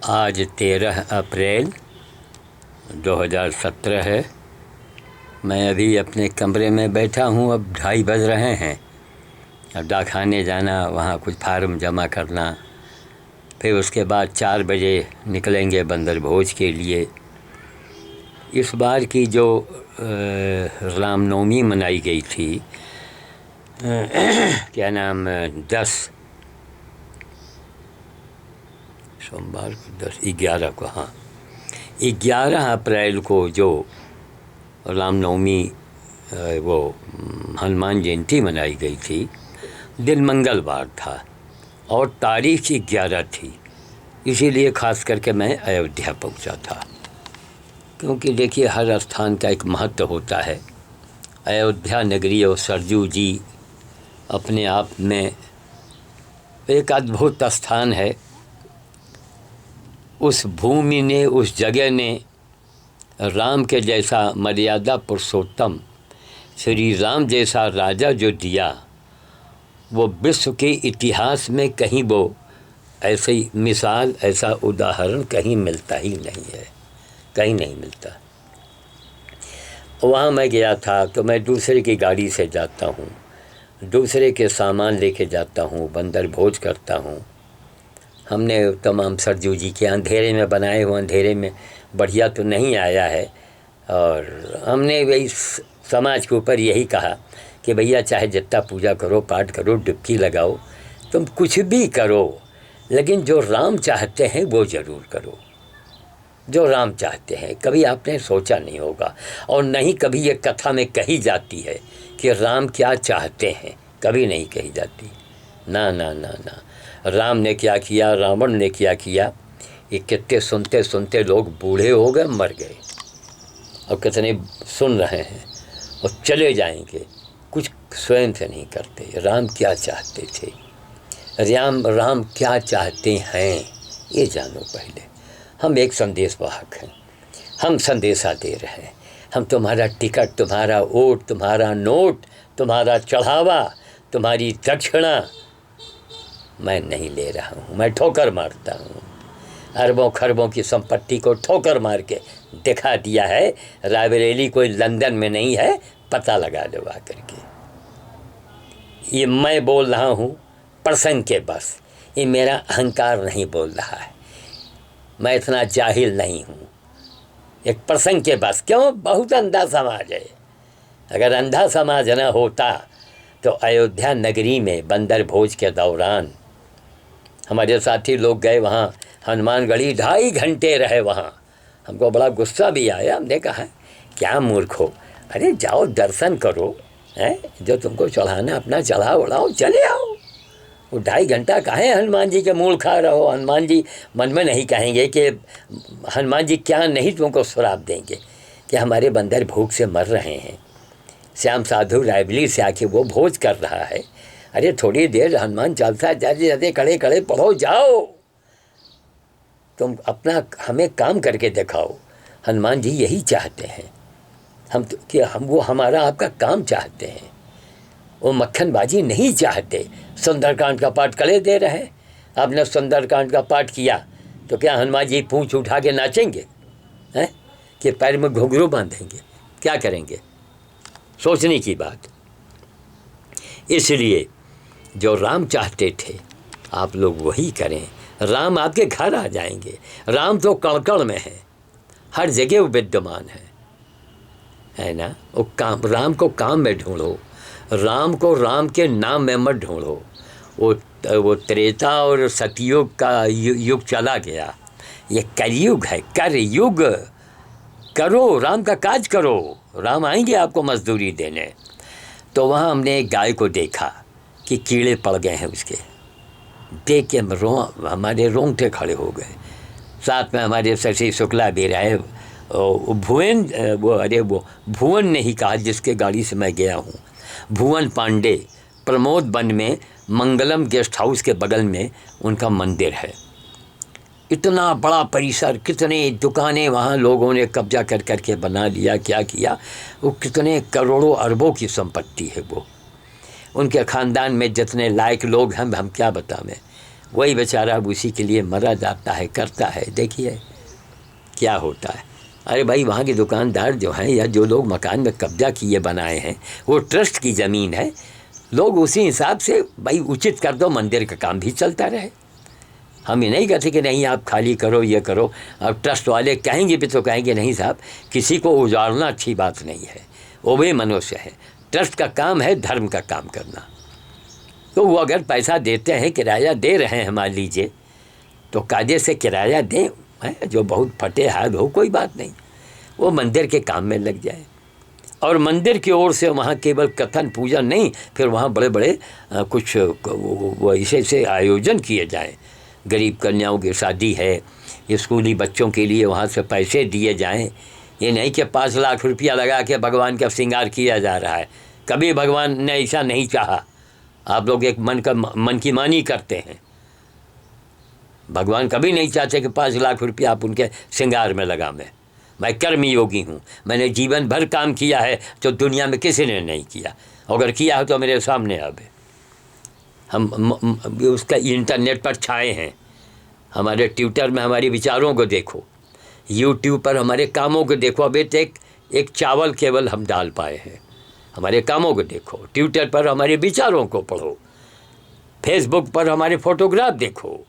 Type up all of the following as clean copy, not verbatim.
आज 13 अप्रैल 2017 है। मैं अभी अपने कमरे में बैठा हूँ। अब 2:30 बज रहे हैं। अब डाकखाने जाना, वहाँ कुछ फार्म जमा करना, फिर उसके बाद 4 बजे निकलेंगे बंदर भोज के लिए। इस बार की जो रामनवमी मनाई गई थी, क्या नाम, 10 सोमवार को 11 को, हाँ 11 अप्रैल को जो रामनवमी वो हनुमान जयंती मनाई गई थी, दिन मंगलवार था और तारीख 11 थी। इसीलिए ख़ास करके मैं अयोध्या पहुंचा था, क्योंकि देखिए हर स्थान का एक महत्व होता है। अयोध्या नगरी और सरजू जी अपने आप में एक अद्भुत स्थान है। उस भूमि ने, उस जगह ने राम के जैसा मर्यादा पुरुषोत्तम श्री राम जैसा राजा जो दिया, वो विश्व के इतिहास में कहीं वो ऐसी मिसाल, ऐसा उदाहरण कहीं मिलता ही नहीं है, कहीं नहीं मिलता। वहाँ मैं गया था तो मैं दूसरे की गाड़ी से जाता हूँ, दूसरे के सामान लेके जाता हूँ, बंदर भोज करता हूँ। हमने तमाम सरजू जी के अंधेरे में बनाए हुए, अंधेरे में बढ़िया तो नहीं आया है। और हमने वही समाज के ऊपर यही कहा कि भैया चाहे जितना पूजा करो, पाठ करो, डुबकी लगाओ, तुम कुछ भी करो, लेकिन जो राम चाहते हैं वो ज़रूर करो। जो राम चाहते हैं कभी आपने सोचा नहीं होगा, और नहीं कभी ये कथा में कही जाती है कि राम क्या चाहते हैं, कभी नहीं कही जाती। ना ना ना ना, राम ने क्या किया, रावण ने क्या किया, ये कितने सुनते सुनते लोग बूढ़े हो गए, मर गए, और कितने सुन रहे हैं और चले जाएंगे, कुछ स्वयं से नहीं करते। राम क्या चाहते थे, राम क्या चाहते हैं, ये जानो पहले। हम एक संदेश वाहक हैं, हम संदेशा दे रहे हैं। हम तुम्हारा टिकट, तुम्हारा वोट, तुम्हारा नोट, तुम्हारा चढ़ावा, तुम्हारी दक्षिणा मैं नहीं ले रहा हूँ। मैं ठोकर मारता हूँ। अरबों खरबों की संपत्ति को ठोकर मार के दिखा दिया है। रायबरेली कोई लंदन में नहीं है, पता लगा लो आकर के। ये मैं बोल रहा हूँ प्रसंग के बस, ये मेरा अहंकार नहीं बोल रहा है। मैं इतना जाहिल नहीं हूँ। एक प्रसंग के बस, क्यों, बहुत अंधा समाज है। अगर अंधा समाज न होता तो अयोध्या नगरी में बंदर भोज के दौरान हमारे साथी लोग गए वहाँ हनुमानगढ़ी, 2.5 घंटे रहे वहाँ। हमको बड़ा गुस्सा भी आया। हमने कहा क्या मूर्ख हो, अरे जाओ दर्शन करो, हैं, जो तुमको चढ़ाना अपना चढ़ा उड़ाओ, चले आओ। वो 2.5 घंटा काहे हनुमान जी के मूल खा रहो। हनुमान जी मन में नहीं कहेंगे कि हनुमान जी क्या नहीं तुमको श्राप देंगे कि हमारे बंदर भूख से मर रहे हैं। श्याम साधु रायबरेली से आके वो भोज कर रहा है। अरे थोड़ी देर हनुमान चालीसा जाते जाते खड़े खड़े पढ़ो, जाओ, तुम अपना हमें काम करके दिखाओ। हनुमान जी यही चाहते हैं हम तो, कि हम वो हमारा आपका काम चाहते हैं, वो मक्खनबाजी नहीं चाहते। सुंदरकांड का पाठ करे दे रहे हैं। आपने सुंदरकांड का पाठ किया तो क्या हनुमान जी पूंछ उठा के नाचेंगे, हैं, कि पैर में घुंघरू बांधेंगे, क्या करेंगे? सोचने की बात। इसलिए जो राम चाहते थे आप लोग वही करें। राम आपके घर आ जाएंगे। राम तो कण-कण में है, हर जगह वो विद्यमान है ना। वो काम, राम को काम में ढूंढो, राम को राम के नाम में मत ढूंढो। वो त्रेता और सतयुग का युग चला गया, ये कलयुग है, कर युग। करो, राम का काज करो, राम आएंगे आपको मजदूरी देने। तो वहाँ हमने एक गाय को देखा कि कीड़े पड़ गए हैं उसके, देख के हमारे रोंगटे खड़े हो गए। साथ में हमारे शशि शुक्ला भी रहे। वो भुवन ने ही कहा, जिसके गाड़ी से मैं गया हूँ, भुवन पांडे, प्रमोद वन में मंगलम गेस्ट हाउस के बगल में उनका मंदिर है। इतना बड़ा परिसर, कितने दुकानें वहाँ लोगों ने कब्जा कर करके बना लिया, क्या किया। वो कितने करोड़ों अरबों की संपत्ति है वो। उनके ख़ानदान में जितने लायक लोग हैं, हम क्या बतावें। वही बेचारा अब उसी के लिए मरा जाता है, करता है। देखिए क्या होता है। अरे भाई, वहाँ के दुकानदार जो हैं या जो लोग मकान में कब्जा किए बनाए हैं, वो ट्रस्ट की ज़मीन है, लोग उसी हिसाब से भाई उचित कर दो, मंदिर का काम भी चलता रहे। हम ये नहीं कहते कि नहीं आप खाली करो, ये करो। अब ट्रस्ट वाले कहेंगे भी तो कहेंगे नहीं साहब, किसी को उजाड़ना अच्छी बात नहीं है, वो भी मनुष्य है। ट्रस्ट का काम है धर्म का काम करना। तो वो अगर पैसा देते हैं, किराया दे रहे हैं मान लीजिए, तो कायदे से किराया दें। जो बहुत फटे हाथ हो कोई बात नहीं, वो मंदिर के काम में लग जाए। और मंदिर की ओर से वहाँ केवल कथन पूजन नहीं, फिर वहाँ बड़े बड़े कुछ वो ऐसे आयोजन किए जाएं। गरीब कन्याओं की शादी है, स्कूली बच्चों के लिए वहाँ से पैसे दिए जाएं। ये नहीं कि 5 लाख रुपया लगा के भगवान का श्रृंगार किया जा रहा है। कभी भगवान ने ऐसा नहीं चाहा। आप लोग एक मन की मानी करते हैं। भगवान कभी नहीं चाहते कि 5 लाख रुपया आप उनके श्रृंगार में लगा। मैं कर्मयोगी हूँ, मैंने जीवन भर काम किया है जो दुनिया में किसी ने नहीं किया। अगर किया हो तो मेरे सामने आवे। हम उसका इंटरनेट पर छाए हैं। हमारे ट्विटर में हमारे विचारों को देखो, यूट्यूब पर हमारे कामों को देखो। अभी तक एक चावल केवल हम डाल पाए हैं। हमारे कामों को देखो, ट्विटर पर हमारे विचारों को पढ़ो, फेसबुक पर हमारे फोटोग्राफ देखो।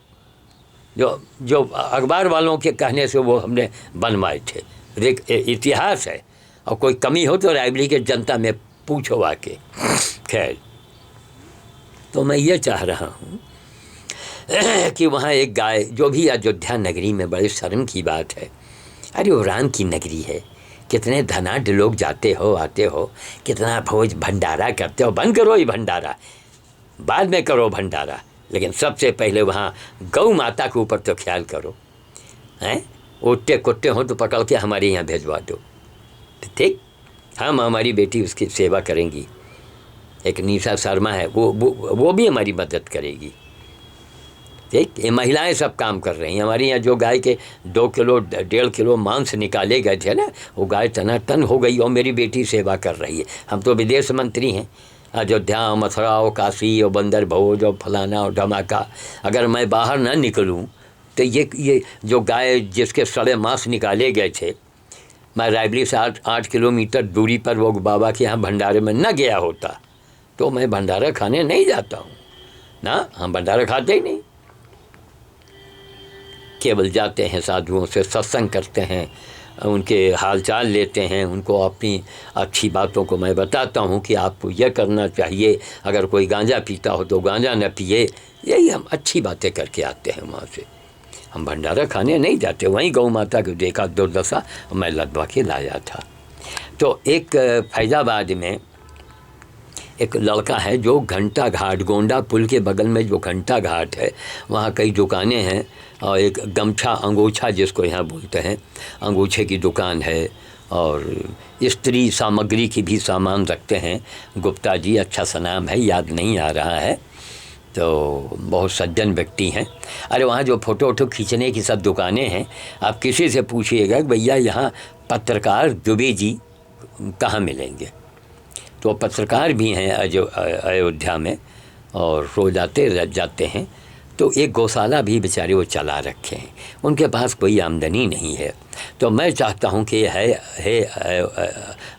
जो अखबार वालों के कहने से वो हमने बनवाए थे। इतिहास है, और कोई कमी हो तो रायबरेली के जनता में पूछो आके। खैर, तो मैं ये चाह रहा हूँ कि वहाँ एक गाय, जो भी अयोध्या नगरी में बड़े शर्म की बात है। अरे वो राम की नगरी है, कितने धनाढ़ लोग जाते हो आते हो, कितना भोज भंडारा करते हो। बंद करो ये भंडारा, बाद में करो भंडारा, लेकिन सबसे पहले वहाँ गौ माता के ऊपर तो ख्याल करो। हैं, उट्टे कुट्टे हो तो पकड़ के हमारे यहाँ भेजवा दो, ठीक। हम हमारी बेटी उसकी सेवा करेंगी। एक निशा शर्मा है, वो भी हमारी मदद करेगी, ठीक। ये महिलाएं सब काम कर रही हैं। हमारे यहाँ जो गाय के 2 किलो 1.5 किलो मांस निकाले गए थे ना, वो गाय टनाटन हो गई और मेरी बेटी सेवा कर रही है। हम तो विदेश मंत्री हैं, अयोध्या, मथुरा और काशी और बंदर भोज और फलाना और धमाका। अगर मैं बाहर ना निकलूं तो ये जो गाय जिसके सड़े मांस निकाले गए थे, मैं रायबरेली से 8 किलोमीटर दूरी पर वो बाबा के यहाँ भंडारे में न गया होता तो मैं भंडारा खाने नहीं जाता हूँ ना। हम भंडारा खाते ही नहीं, केवल जाते हैं साधुओं से सत्संग करते हैं, उनके हालचाल लेते हैं, उनको अपनी अच्छी बातों को मैं बताता हूँ कि आपको यह करना चाहिए। अगर कोई गांजा पीता हो तो गांजा न पिए, यही हम अच्छी बातें करके आते हैं वहाँ से। हम भंडारा खाने नहीं जाते। वहीं गौ माता को देखा दुर्दशा, मैं लदवा के लाया था। तो एक फैज़ाबाद में एक लड़का है जो घंटा घाट, गोंडा पुल के बगल में जो घंटा घाट है, वहाँ कई दुकानें हैं और एक गमछा अंगोछा जिसको यहाँ बोलते हैं, अंगूछे की दुकान है और स्त्री सामग्री की भी सामान रखते हैं। गुप्ता जी, अच्छा सा नाम है, याद नहीं आ रहा है। तो बहुत सज्जन व्यक्ति हैं। अरे वहाँ जो फ़ोटो वोटो खींचने की सब दुकानें हैं, आप किसी से पूछिएगा कि भैया यहाँ पत्रकार दुबे जी कहाँ मिलेंगे, तो पत्रकार भी हैं अयोध्या में और रोज आते जाते हैं। तो एक गौशाला भी बेचारे वो चला रखे हैं, उनके पास कोई आमदनी नहीं है। तो मैं चाहता हूँ कि है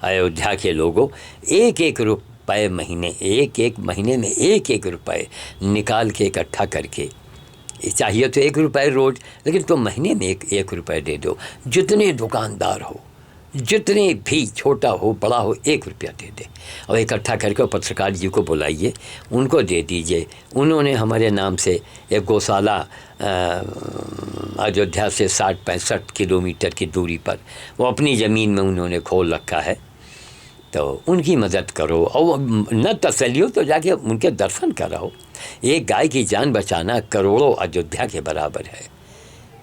अयोध्या के लोगों, एक रुपये महीने, एक महीने में 1 रुपये निकाल के इकट्ठा करके, चाहिए तो 1 रुपये रोज़, लेकिन तो महीने में 1 रुपये दे दो। जितने दुकानदार हो, जितने भी, छोटा हो बड़ा हो, 1 रुपया दे दे और इकट्ठा करके पत्रकार जी को बुलाइए, उनको दे दीजिए। उन्होंने हमारे नाम से एक गौशाला अयोध्या से 60-65 किलोमीटर की दूरी पर वो अपनी ज़मीन में उन्होंने खोल रखा है। तो उनकी मदद करो और न तसल्ली हो तो जाके उनके दर्शन कराओ। एक गाय की जान बचाना करोड़ों अयोध्या के बराबर है।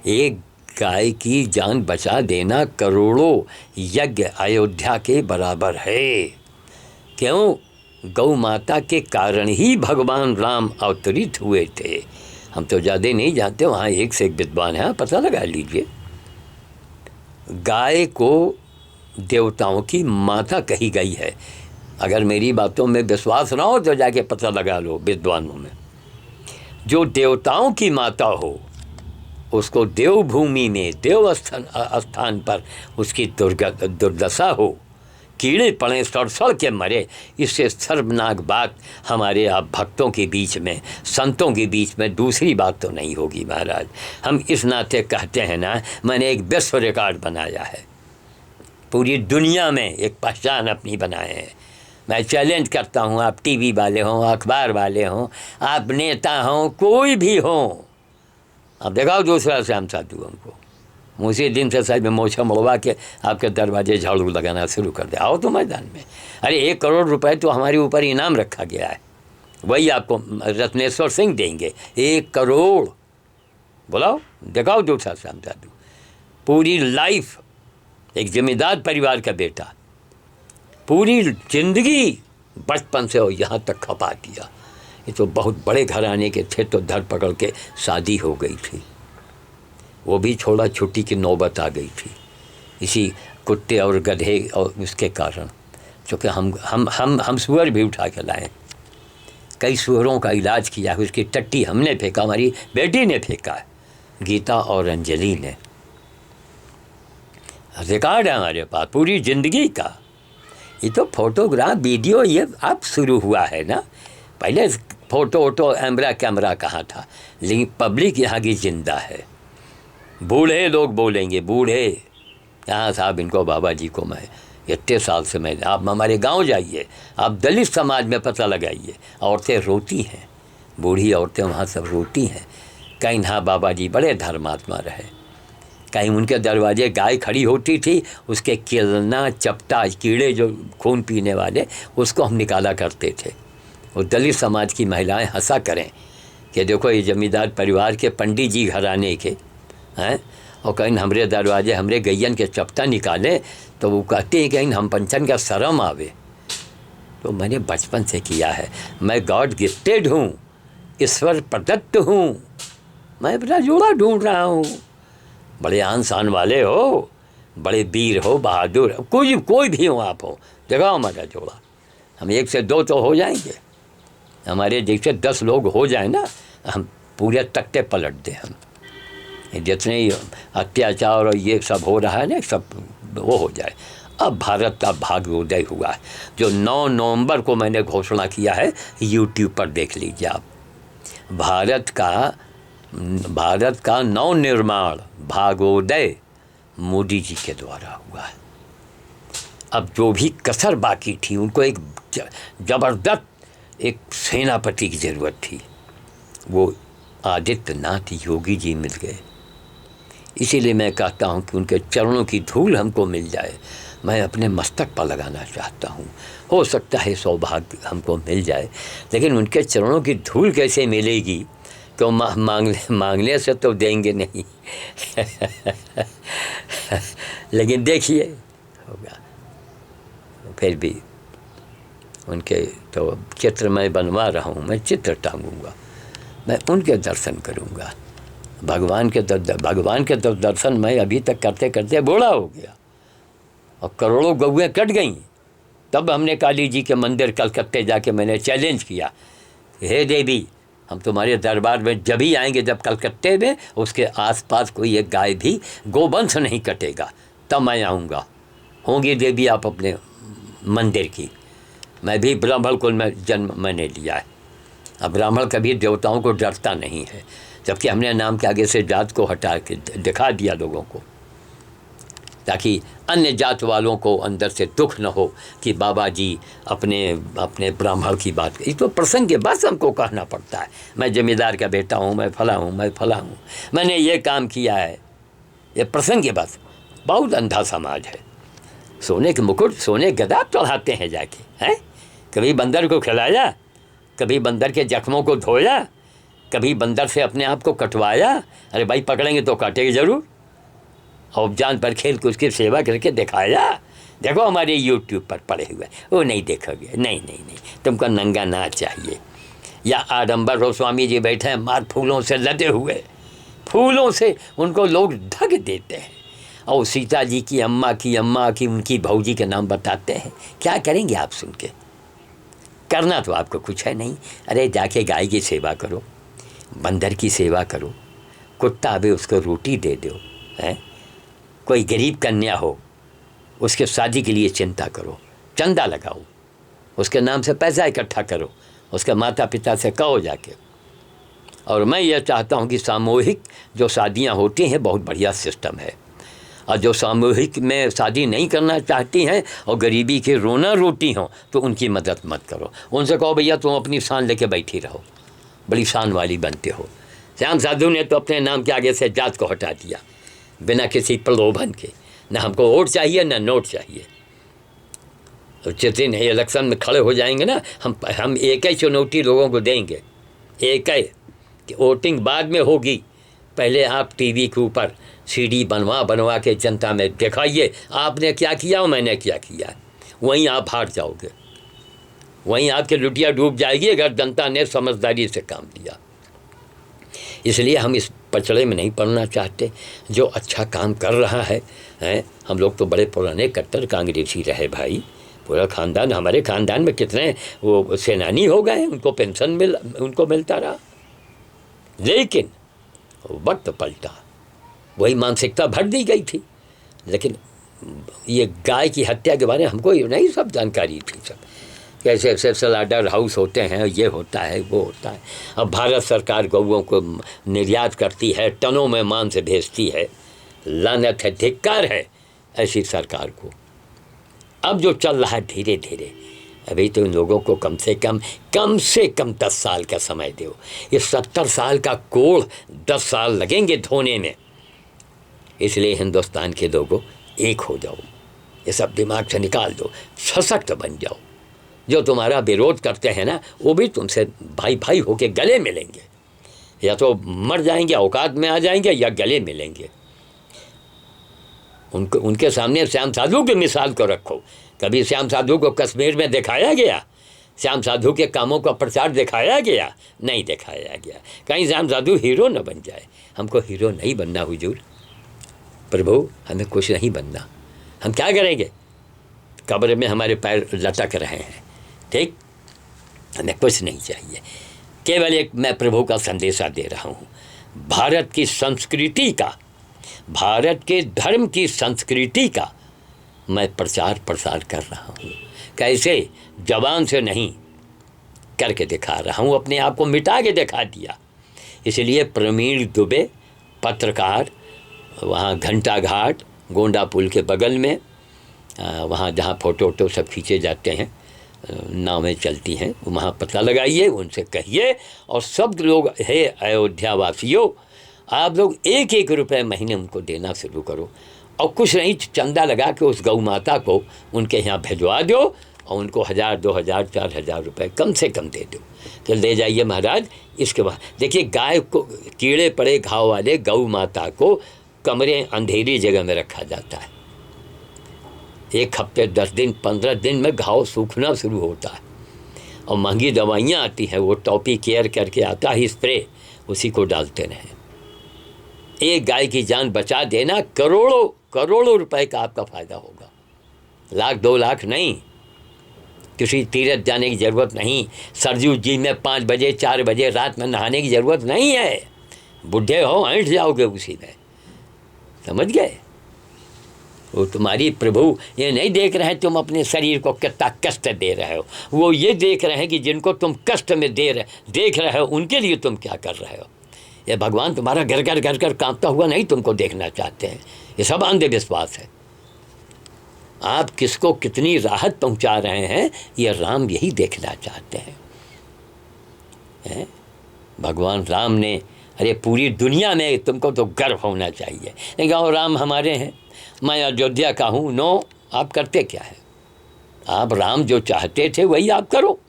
एक गाय की जान बचा देना करोड़ों यज्ञ अयोध्या के बराबर है। क्यों? गौ माता के कारण ही भगवान राम अवतरित हुए थे। हम तो ज़्यादा नहीं जानते, वहाँ एक से एक विद्वान है, पता लगा लीजिए। गाय को देवताओं की माता कही गई है। अगर मेरी बातों में विश्वास ना हो तो जाके पता लगा लो विद्वानों में। जो देवताओं की माता हो उसको देवभूमि में देव स्थान पर उसकी दुर्दशा हो, कीड़े पड़े सड़ के मरे, इससे सर्वनाक बात हमारे आप भक्तों के बीच में, संतों के बीच में दूसरी बात तो नहीं होगी महाराज। हम इस नाते कहते हैं ना, मैंने एक विश्व रिकॉर्ड बनाया है, पूरी दुनिया में एक पहचान अपनी बनाए हैं। मैं चैलेंज करता हूँ, आप टीवी वाले हों, अखबार वाले हों, आप नेता हों, कोई भी हों, आप दिखाओ दूसरा श्याम साधु हमको, उसी दिन से साहब में मोछा मड़वा के आपके दरवाजे झाड़ू लगाना शुरू कर दे। आओ तो मैदान में। अरे 1 करोड़ रुपए तो हमारे ऊपर इनाम रखा गया है, वही आपको रत्नेश्वर सिंह देंगे, 1 करोड़। बुलाओ, दिखाओ दूसरा श्याम साधु। पूरी लाइफ एक जमींदार परिवार का बेटा, पूरी जिंदगी बचपन से और यहाँ तक खपा दिया। ये तो बहुत बड़े घराने के थे, तो धर पकड़ के शादी हो गई थी, वो भी छोड़ा छुट्टी की नौबत आ गई थी, इसी कुत्ते और गधे और उसके कारण। क्योंकि हम सुअर भी उठा के लाए, कई सुअरों का इलाज किया, उसकी टट्टी हमने फेंका, हमारी बेटी ने फेंका, गीता और अंजलि ने। रिकॉर्ड है हमारे पास पूरी ज़िंदगी का। ये तो फोटोग्राफ वीडियो ये अब शुरू हुआ है ना, पहले फोटो कैमरा कहाँ था, लेकिन पब्लिक यहाँ की जिंदा है। बूढ़े लोग बोलेंगे, बूढ़े यहाँ साहब इनको बाबा जी को मैं इतने साल से मैं, आप हमारे गांव जाइए, आप दलित समाज में पता लगाइए, औरतें रोती हैं, बूढ़ी औरतें वहाँ सब रोती हैं। कहीं हाँ बाबा जी बड़े धर्मात्मा रहे, कहीं उनके दरवाजे गाय खड़ी होती थी, उसके किलना चपटा कीड़े जो खून पीने वाले, उसको हम निकाला करते थे। और दलित समाज की महिलाएं हंसा करें कि देखो ये जमींदार परिवार के पंडित जी घराने के हैं, और कहीं हमरे दरवाजे हमरे गैयन के चपटा निकाले तो वो कहते हैं कहीं हम पंचन का शर्म आवे। तो मैंने बचपन से किया है, मैं गॉड गिफ्टेड हूँ, ईश्वर प्रदत्त हूँ, मैं अपना जोड़ा ढूंढ रहा हूँ। बड़े आन शान वाले हो, बड़े वीर हो, बहादुर, कोई भी हो आप हो, दिखाओ हमारा जोड़ा। हम 1 से 2 तो हो जाएंगे, हमारे जैसे 10 लोग हो जाए ना, हम पूरे तख्ते पलट दें। हम जितने अत्याचार और ये सब हो रहा है ना, सब वो हो जाए। अब भारत का भाग्योदय हुआ है, जो 9 नवंबर को मैंने घोषणा किया है, यूट्यूब पर देख लीजिए आप। भारत का नवनिर्माण भाग्योदय मोदी जी के द्वारा हुआ है। अब जो भी कसर बाकी थी, उनको एक जबरदस्त एक सेनापति की ज़रूरत थी, वो आदित्यनाथ योगी जी मिल गए। इसीलिए मैं कहता हूँ कि उनके चरणों की धूल हमको मिल जाए, मैं अपने मस्तक पर लगाना चाहता हूँ। हो सकता है सौभाग्य हमको मिल जाए, लेकिन उनके चरणों की धूल कैसे मिलेगी, तो मांगने से तो देंगे नहीं लेकिन देखिए होगा। फिर भी उनके तो चित्र मैं बनवा रहा हूँ, मैं चित्र टांगूंगा, मैं उनके दर्शन करूँगा। भगवान के दर्शन मैं अभी तक करते करते बूढ़ा हो गया, और करोड़ों गौएँ कट गईं। तब हमने काली जी के मंदिर कलकत्ते जाके मैंने चैलेंज किया, हे देवी, हम तुम्हारे दरबार में जब ही आएंगे जब कलकत्ते में उसके आसपास कोई एक गाय भी गोवंश नहीं कटेगा, तब मैं आऊँगा। होंगी देवी आप अपने मंदिर की। मैं भी ब्राह्मण कुल में जन्म मैंने लिया है। अब ब्राह्मण कभी देवताओं को डरता नहीं है, जबकि हमने नाम के आगे से जात को हटा के दिखा दिया लोगों को, ताकि अन्य जात वालों को अंदर से दुख न हो कि बाबा जी अपने ब्राह्मण की बात। ये तो प्रसंग के बस हमको कहना पड़ता है, मैं जमींदार का बेटा हूँ, मैं फला हूँ, मैं फला हूँ, मैंने ये काम किया है, ये प्रसंग के बस। बहुत अंधा समाज है, सोने के मुकुट सोने गदा चढ़ाते हैं जाके, हैं। कभी बंदर को खिलाया, कभी बंदर के जख्मों को धोया, कभी बंदर से अपने आप को कटवाया। अरे भाई पकड़ेंगे तो काटेंगे ज़रूर, और जान पर खेल के उसकी सेवा करके दिखाया। देखो हमारे यूट्यूब पर पड़े हुए, वो नहीं देखोगे, नहीं, तुमको नंगा नाच चाहिए। या आडम्बर हो, स्वामी जी बैठे हैं मार फूलों से लदे हुए, फूलों से उनको लोग ढक देते हैं, और सीता जी की अम्मा की उनकी भौजी के नाम बताते हैं। क्या करेंगे आप सुन के? करना तो आपको कुछ है नहीं। अरे जाके गाय की सेवा करो, बंदर की सेवा करो, कुत्ता आवे उसको रोटी दे दो, हैं? कोई गरीब कन्या हो उसके शादी के लिए चिंता करो, चंदा लगाओ, उसके नाम से पैसा इकट्ठा करो, उसके माता पिता से कहो जाके। और मैं ये चाहता हूँ कि सामूहिक जो शादियाँ होती हैं बहुत बढ़िया सिस्टम है, और जो सामूहिक में शादी नहीं करना चाहती हैं और गरीबी के रोना रोटी हों तो उनकी मदद मत करो। उनसे कहो भैया तुम अपनी शान लेके बैठी रहो, बड़ी शान वाली बनते हो। श्याम साधु ने तो अपने नाम के आगे से जात को हटा दिया बिना किसी प्रलोभन के। न हमको वोट चाहिए न नोट चाहिए। जिस दिन इलेक्शन में खड़े हो जाएंगे ना, हम एक ही चुनौती लोगों को देंगे, एक ही कि वोटिंग बाद में होगी, पहले आप टीवी के ऊपर सीडी बनवा के जनता में दिखाइए आपने क्या किया और मैंने क्या किया। वहीं आप हार जाओगे, वहीं आपकी लुटिया डूब जाएगी अगर जनता ने समझदारी से काम लिया। इसलिए हम इस पचड़े में नहीं पड़ना चाहते। जो अच्छा काम कर रहा है, हम लोग तो बड़े पुराने कट्टर कांग्रेसी रहे भाई, पूरा खानदान, हमारे खानदान में कितने वो सेनानी हो गए, उनको पेंशन उनको मिलता रहा। लेकिन वक्त पलटा, वही मानसिकता भर दी गई थी। लेकिन ये गाय की हत्या के बारे में हमको नहीं सब जानकारी थी, सब कैसे ऐसे स्लाटर हाउस होते हैं, ये होता है वो होता है। अब भारत सरकार गौओं को निर्यात करती है, टनों में मांस भेजती है। लानत है, धिक्कार है ऐसी सरकार को। अब जो चल रहा है धीरे धीरे, अभी तो इन लोगों को कम से कम 10 साल का समय दो। ये 70 साल का कोढ़ 10 साल लगेंगे धोने में। इसलिए हिंदुस्तान के लोगों एक हो जाओ, ये सब दिमाग से निकाल दो, सशक्त बन जाओ। जो तुम्हारा विरोध करते हैं ना, वो भी तुमसे भाई भाई होके गले मिलेंगे, या तो मर जाएंगे, औकात में आ जाएंगे, या गले मिलेंगे। उनके सामने श्याम साधु की मिसाल को रखो। कभी श्याम साधु को कश्मीर में दिखाया गया? श्याम साधु के कामों का प्रचार दिखाया गया? नहीं दिखाया गया। कहीं श्याम साधु हीरो न बन जाए। हमको हीरो नहीं बनना हुजूर, प्रभु हमें कुछ नहीं बनना। हम क्या करेंगे? कब्र में हमारे पैर लटक रहे हैं, ठीक? हमें कुछ नहीं चाहिए। केवल एक मैं प्रभु का संदेशा दे रहा हूँ। भारत की संस्कृति का, भारत के धर्म की संस्कृति का मैं प्रचार प्रसार कर रहा हूँ। कैसे? जबान से नहीं, करके दिखा रहा हूँ। अपने आप को मिटा के दिखा दिया। इसलिए प्रवीण दुबे पत्रकार, वहाँ घंटा घाट गोंडा पुल के बगल में, वहाँ जहाँ फ़ोटो वोटो सब खींचे जाते हैं, नावें चलती हैं, वहाँ पता लगाइए, उनसे कहिए। और सब लोग है अयोध्या वासियों, आप लोग 1-1 रुपये महीने उनको देना शुरू करो। और कुछ नहीं, चंदा लगा के उस गौ माता को उनके यहाँ भिजवा दो और उनको 1000, 2000, 4000 रुपये कम से कम दे दो कि ले जाइए महाराज। इसके बाद देखिए, गाय को, कीड़े पड़े घाव वाले गौ माता को कमरे अंधेरी जगह में रखा जाता है। 1 हफ्ते 10 दिन 15 दिन में घाव सूखना शुरू होता है और महंगी दवाइयाँ आती हैं, वो टॉपी केयर करके आता है स्प्रे, उसी को डालते रहें। एक गाय की जान बचा देना, करोड़ों करोड़ों रुपए का आपका फ़ायदा होगा। 1 लाख 2 लाख नहीं, किसी तीरथ जाने की ज़रूरत नहीं, सरजू जी में 5 बजे 4 बजे रात में नहाने की ज़रूरत नहीं है। बुढ़े हो ऐंठ जाओगे उसी में, समझ गए? वो तुम्हारी प्रभु ये नहीं देख रहे हैं तुम अपने शरीर को कितना कष्ट दे रहे हो, वो ये देख रहे हैं कि जिनको तुम कष्ट में देख रहे हो उनके लिए तुम क्या कर रहे हो। ये भगवान तुम्हारा घर घर कांपता हुआ नहीं तुमको देखना चाहते हैं। ये सब अंधविश्वास है। आप किसको कितनी राहत पहुंचा रहे हैं, ये राम यही देखना चाहते हैं। भगवान राम ने, अरे पूरी दुनिया में तुमको तो गर्व होना चाहिए। नहीं कहो राम हमारे हैं, मैं अयोध्या का हूँ। नो, आप करते क्या है? आप राम जो चाहते थे वही आप करो।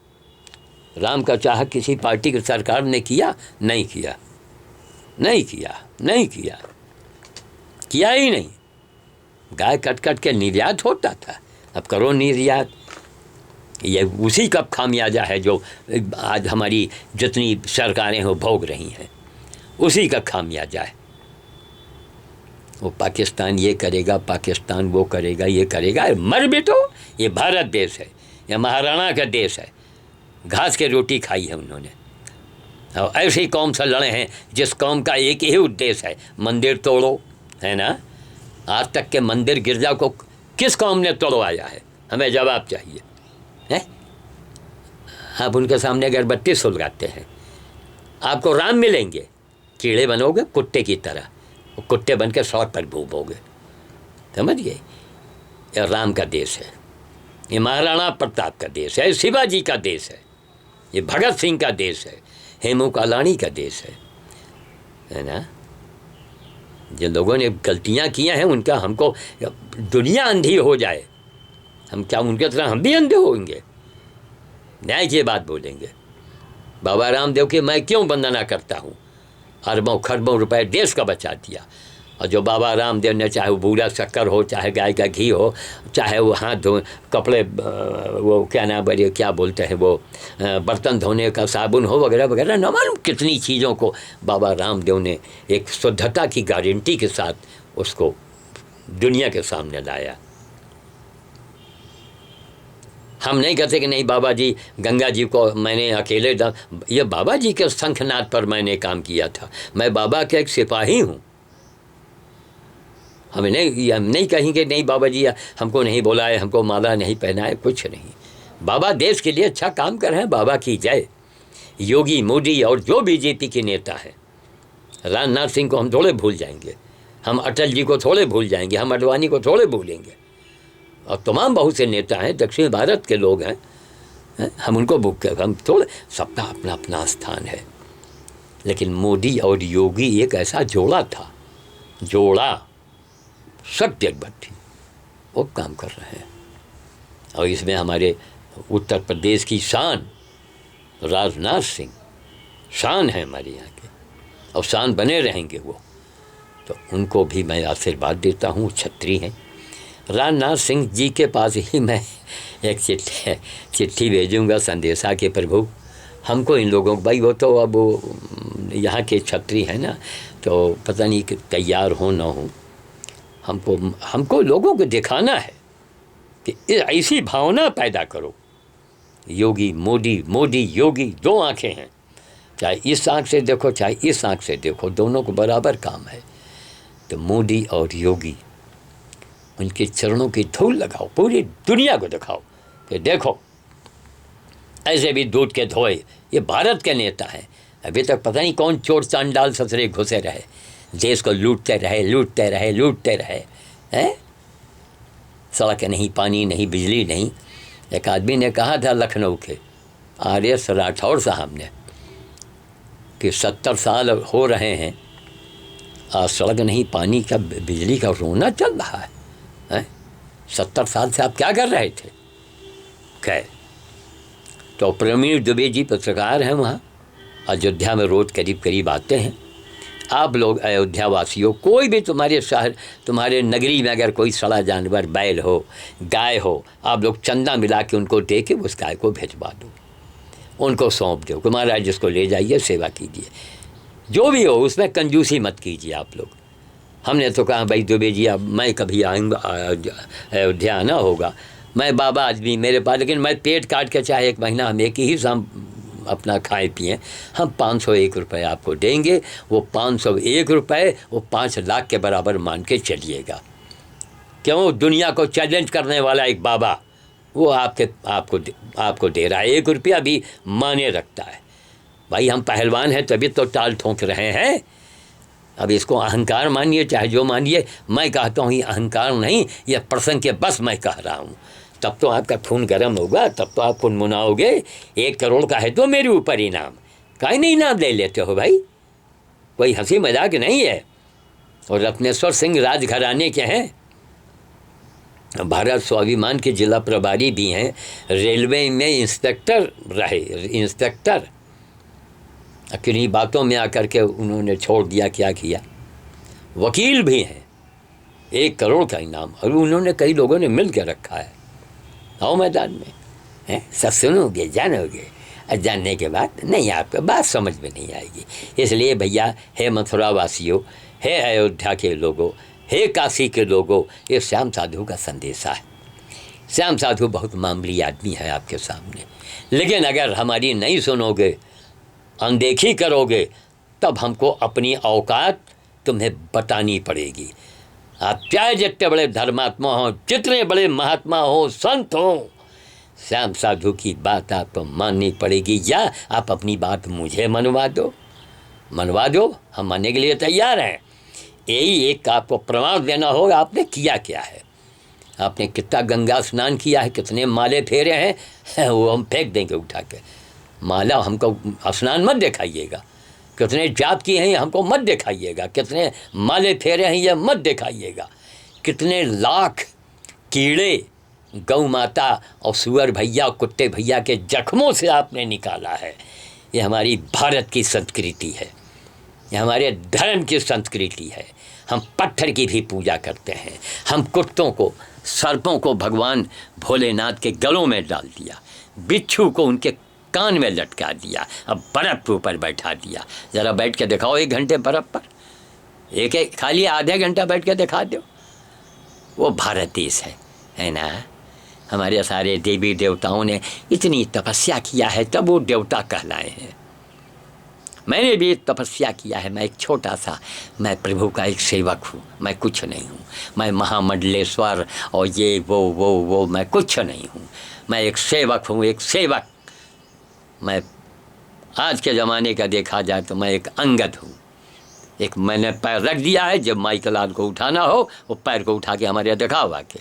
राम का चाह किसी पार्टी की सरकार ने किया? नहीं किया, नहीं किया, नहीं किया, किया ही नहीं। गाय कट कट के निर्यात होता था, अब करो निर्यात। ये उसी का खामियाजा है जो आज हमारी जितनी सरकारें हो भोग रही हैं, उसी का खामियाजा है। वो पाकिस्तान ये करेगा, पाकिस्तान वो करेगा, ये करेगा। मर भी तो, ये भारत देश है, ये महाराणा का देश है। घास के रोटी खाई है उन्होंने, और ऐसी कौम से लड़े हैं जिस कौम का एक ही उद्देश्य है, मंदिर तोड़ो, है ना। आज तक के मंदिर गिरजा को किस कौम ने तोड़वाया है? हमें जवाब चाहिए है। आप उनके सामने अगरबत्ती सुलगाते हैं, आपको राम मिलेंगे, कीड़े बनोगे कुत्ते की तरह, कुत्ते बन के सड़क पर घूमोगे। समझिए, यह राम का देश है, ये महाराणा प्रताप का देश है, शिवाजी का देश है, ये भगत सिंह का देश है, हेमू कालानी का देश है ना। जिन लोगों ने गलतियां की हैं उनका, हमको दुनिया अंधी हो जाए, हम क्या उनके तरह हम भी अंधे होंगे? न्याय की बात बोलेंगे। बाबा रामदेव की मैं क्यों वंदना करता हूँ? अरबों खरबों रुपए देश का बचा दिया। और जो बाबा रामदेव ने, चाहे वो बूढ़ा शक्कर हो, चाहे गाय का घी हो, चाहे वो हाथ धो कपड़े, वो क्या नाम बड़े क्या बोलते हैं वो, बर्तन धोने का साबुन हो, वगैरह वगैरह, न मालूम कितनी चीज़ों को बाबा रामदेव ने एक शुद्धता की गारंटी के साथ उसको दुनिया के सामने लाया। हम नहीं कहते कि नहीं बाबा जी, गंगा जी को मैंने अकेले ये बाबा जी के शंखनाद पर मैंने काम किया था, मैं बाबा का एक सिपाही हूँ। हम नहीं कहेंगे नहीं बाबा जी हमको नहीं बुलाए, हमको माला नहीं पहनाए, कुछ नहीं। बाबा देश के लिए अच्छा काम कर रहे हैं, बाबा की जय। योगी, मोदी और जो बीजेपी के नेता हैं, राजनाथ सिंह को हम थोड़े भूल जाएंगे, हम अटल जी को थोड़े भूल जाएंगे, हम अडवाणी को थोड़े भूलेंगे, और तमाम बहुत से नेता हैं, दक्षिण भारत के लोग हैं, हम उनको भूख, हम थोड़े, सबका अपना अपना स्थान है। लेकिन मोदी और योगी एक ऐसा जोड़ा था, जोड़ा सत्य भट्टी, वो काम कर रहे हैं। और इसमें हमारे उत्तर प्रदेश की शान राजनाथ सिंह, शान है हमारे यहाँ के, और शान बने रहेंगे वो। तो उनको भी मैं आशीर्वाद देता हूँ, छत्री हैं। राजनाथ सिंह जी के पास ही मैं एक चिट्ठी भेजूँगा, संदेशा के प्रभु हमको इन लोगों को, भाई वो तो अब यहाँ के छत्री हैं ना, तो पता नहीं कि तैयार हो ना हो, हमको लोगों को दिखाना है कि ऐसी भावना पैदा करो। योगी मोदी, मोदी योगी, दो आंखें हैं, चाहे इस आंख से देखो चाहे इस आंख से देखो, दोनों को बराबर काम है। तो मोदी और योगी, उनके चरणों की धूल लगाओ, पूरी दुनिया को दिखाओ कि देखो ऐसे भी दूध के धोए, ये भारत के नेता हैं। अभी तक पता नहीं कौन चोर चांडाल ससुरे घुसे रहे, देश को लूटते रहे हैं। सड़क नहीं, पानी नहीं, बिजली नहीं। एक आदमी ने कहा था लखनऊ के आर.एस. राठौर साहब ने कि 70 साल हो रहे हैं, आज सड़क नहीं, पानी का, बिजली का रोना चल रहा है। 70 साल से आप क्या कर रहे थे? खैर, तो प्रवीण दुबे जी पत्रकार हैं, वहाँ अयोध्या में रोज़ करीब आते हैं। आप लोग अयोध्या वासियों, कोई भी तुम्हारे शहर, तुम्हारे नगरी में अगर कोई सड़ा जानवर, बैल हो, गाय हो, आप लोग चंदा मिला के उनको दे के उस गाय को भिजवा दो, उनको सौंप दो कि महाराज जिसको ले जाइए, सेवा कीजिए, जो भी हो, उसमें कंजूसी मत कीजिए आप लोग। हमने तो कहा भाई दुबे जी, अब मैं कभी आऊँगा अयोध्या आना होगा, मैं बाबा आदमी मेरे पास, लेकिन मैं पेट काट के चाहे 1 महीना हम एक ही शाम अपना खाएं पिएं, हम 501 रुपये आपको देंगे। वो 501 रुपये वो 5 लाख के बराबर मान के चलिएगा। क्यों? दुनिया को चैलेंज करने वाला एक बाबा, वो आपको दे रहा है। 1 रुपया भी माने रखता है। भाई हम पहलवान हैं तभी तो टाल ठोंक रहे हैं। अब इसको अहंकार मानिए चाहे जो मानिए, मैं कहता हूँ ये अहंकार नहीं, ये प्रसंग के बस मैं कह रहा हूँ। तब तो आपका खून गर्म होगा, तब तो आप मुनमुनाओगे। 1 करोड़ का है तो मेरे ऊपर इनाम, काहे नहीं इनाम ले लेते हो भाई? कोई हंसी मजाक नहीं है। और रत्नेश्वर सिंह राजघराने के हैं, भारत स्वाभिमान के जिला प्रभारी भी हैं, रेलवे में इंस्पेक्टर रहे, इंस्पेक्टर। किन्हीं बातों में आकर के उन्होंने छोड़ दिया, क्या किया। वकील भी हैं, 1 करोड़ का इनाम, और उन्होंने कई लोगों ने मिल के रखा है। आओ मैदान में हैं, सब सुनोगे, जानोगे, और जानने के बाद नहीं, आपको बात समझ में नहीं आएगी। इसलिए भैया, हे मथुरा वासियों, हे अयोध्या के लोगों, हे काशी के लोगों, ये श्याम साधु का संदेशा है। श्याम साधु बहुत मामूली आदमी है आपके सामने, लेकिन अगर हमारी नहीं सुनोगे अनदेखी करोगे तब हमको अपनी औकात तुम्हें बतानी पड़ेगी। आप चाहे जितने बड़े धर्मात्मा हों, जितने बड़े महात्मा हो, संत हो, श्याम साधु की बात आपको माननी पड़ेगी। या आप अपनी बात मुझे मनवा दो, हम मानने के लिए तैयार हैं। यही एक आपको प्रमाण देना होगा आपने किया क्या है, आपने कितना गंगा स्नान किया है, कितने माले फेरे हैं, वो हम फेंक देंगे उठा के। माला हमको स्नान मत दिखाइएगा, कितने जाप किए हैं हमको मत दिखाइएगा, कितने माले फेरे हैं ये मत दिखाइएगा, कितने लाख कीड़े गौ माता और सुअर भैया कुत्ते भैया के जख्मों से आपने निकाला है। ये हमारी भारत की संस्कृति है, ये हमारे धर्म की संस्कृति है। हम पत्थर की भी पूजा करते हैं, हम कुत्तों को सर्पों को भगवान भोलेनाथ के गलों में डाल दिया, बिच्छू को उनके कान में लटका दिया, अब बर्फ़ के ऊपर बैठा दिया। ज़रा बैठ के दिखाओ 1 घंटे बर्फ़ पर, एक खाली आधे घंटा बैठ के दिखा दो। वो भारत देश है ना। हमारे सारे देवी देवताओं ने इतनी तपस्या किया है तब वो देवता कहलाए हैं। मैंने भी तपस्या किया है, मैं एक छोटा सा, मैं प्रभु का एक सेवक हूँ, मैं कुछ नहीं हूँ, मैं महामंडलेश्वर और ये वो मैं कुछ नहीं हूँ, मैं एक सेवक हूँ, एक सेवक। मैं आज के ज़माने का देखा जाए तो मैं एक अंगद हूँ। एक मैंने पैर रख दिया है, जब माइकलाल को उठाना हो वो पैर को उठा के हमारे यहाँ दिखाओ आके,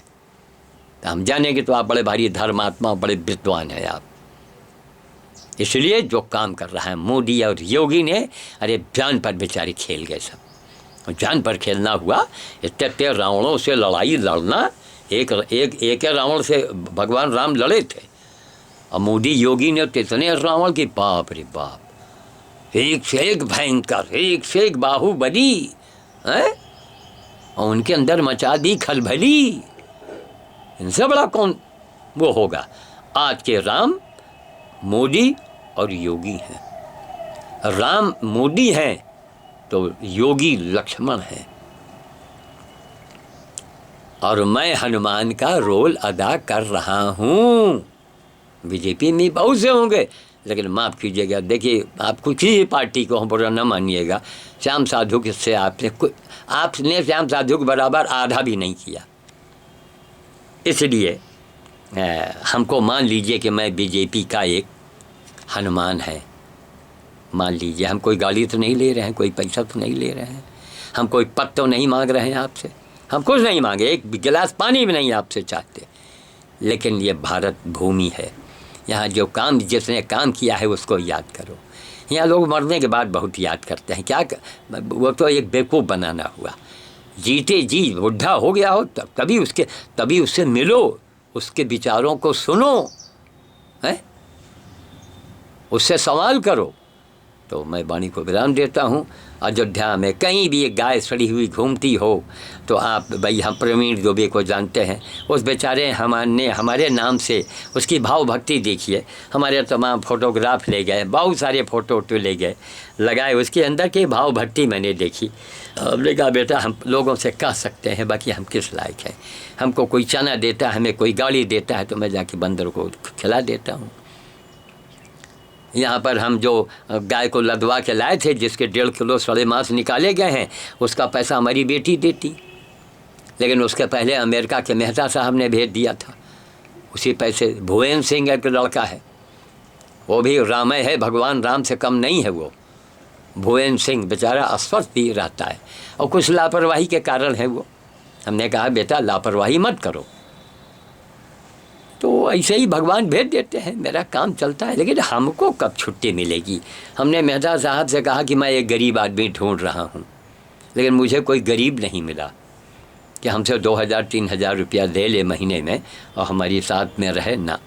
तो हम जानेंगे तो आप बड़े भारी धर्मात्मा, बड़े विद्वान हैं आप। इसलिए जो काम कर रहा है मोदी और योगी ने, अरे जान पर बेचारे खेल गए सब। जान पर खेलना हुआ, इतने रावणों से लड़ाई लड़ना, एक रावण से भगवान राम लड़े थे, और मोदी योगी ने तो इतने रावण की बाप रे बाप, एक से एक भयंकर, एक से एक बाहुबली हैं, और उनके अंदर मचा दी खलबली। इनसे बड़ा कौन वो होगा। आज के राम मोदी और योगी हैं। राम मोदी हैं तो योगी लक्ष्मण हैं, और मैं हनुमान का रोल अदा कर रहा हूँ। बीजेपी में बहुत से होंगे, लेकिन माफ़ कीजिएगा, देखिए आप किसी ही पार्टी को हम बुरा न मानिएगा, श्याम साधु से आपने श्याम साधु के बराबर आधा भी नहीं किया। इसलिए हमको मान लीजिए कि मैं बीजेपी का एक हनुमान है, मान लीजिए। हम कोई गाली तो नहीं ले रहे हैं, कोई पैसा तो नहीं ले रहे हैं, हम कोई पद तो नहीं मांग रहे हैं आपसे, हम कुछ नहीं मांगे, एक गिलास पानी भी नहीं आपसे चाहते। लेकिन ये भारत भूमि है, यहाँ जो काम जिसने काम किया है उसको याद करो। यहाँ लोग मरने के बाद बहुत याद करते हैं, क्या वो तो एक बेवकूफ़ बनाना हुआ। जीते जी बुढ़ा हो गया हो तभी उससे मिलो, उसके विचारों को सुनो, हैं, उससे सवाल करो। तो मैं वाणी को विराम देता हूँ। अयोध्या में कहीं भी एक गाय सड़ी हुई घूमती हो तो आप भाई, हम प्रवीण दुबे को जानते हैं, उस बेचारे हमारे नाम से उसकी भाव भक्ति देखिए। हमारे तमाम फोटोग्राफ ले गए, बहुत सारे फ़ोटो ले गए, लगाए, उसके अंदर की भाव भक्ति मैंने देखी। हमने कहा बेटा हम लोगों से कह सकते हैं, बाकी हम किस लायक हैं। हमको कोई चना देता है, हमें कोई गाली देता है तो मैं जाके बंदर को खिला देता हूँ। यहाँ पर हम जो गाय को लदवा के लाए थे, जिसके 1.5 किलो सड़े मांस निकाले गए हैं, उसका पैसा हमारी बेटी देती, लेकिन उसके पहले अमेरिका के मेहता साहब ने भेज दिया था। उसी पैसे भुवन सिंह एक लड़का है, वो भी रामय है, भगवान राम से कम नहीं है वो। भुवन सिंह बेचारा अस्वस्थ भी रहता है और कुछ लापरवाही के कारण है वो। हमने कहा बेटा लापरवाही मत करो, तो ऐसे ही भगवान भेज देते हैं, मेरा काम चलता है। लेकिन हमको कब छुट्टी मिलेगी। हमने मेहता साहब से कहा कि मैं एक गरीब आदमी ढूंढ रहा हूँ, लेकिन मुझे कोई गरीब नहीं मिला कि हमसे 2000-3000 रुपया दे ले महीने में और हमारी साथ में रहे ना,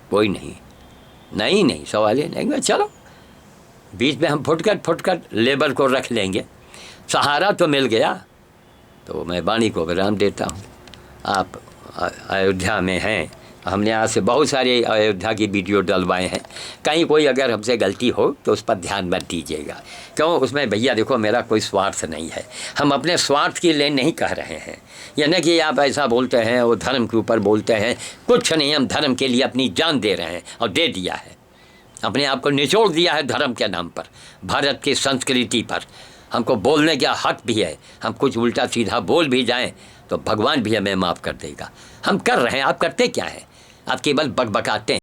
कोई नहीं सवाल ही नहीं। चलो बीच में हम फुटकर लेबर को रख लेंगे, सहारा तो मिल गया। तो मैं वाणी को विराम देता हूँ। आप अयोध्या में हैं, हमने यहाँ से बहुत सारे अयोध्या की वीडियो डलवाए हैं, कहीं कोई अगर हमसे गलती हो तो उस पर ध्यान मत दीजिएगा। क्यों, उसमें भैया देखो मेरा कोई स्वार्थ नहीं है, हम अपने स्वार्थ के लिए नहीं कह रहे हैं। यह नहीं कि आप ऐसा बोलते हैं और धर्म के ऊपर बोलते हैं, कुछ नहीं, हम धर्म के लिए अपनी जान दे रहे हैं और दे दिया है। अपने आप को निचोड़ दिया है धर्म के नाम पर, भारत की संस्कृति पर। हमको बोलने का हक भी है, हम कुछ उल्टा सीधा बोल भी जाएं तो भगवान भी हमें माफ़ कर देगा। हम कर रहे हैं, आप करते क्या है? आप केवल बकबकाते हैं।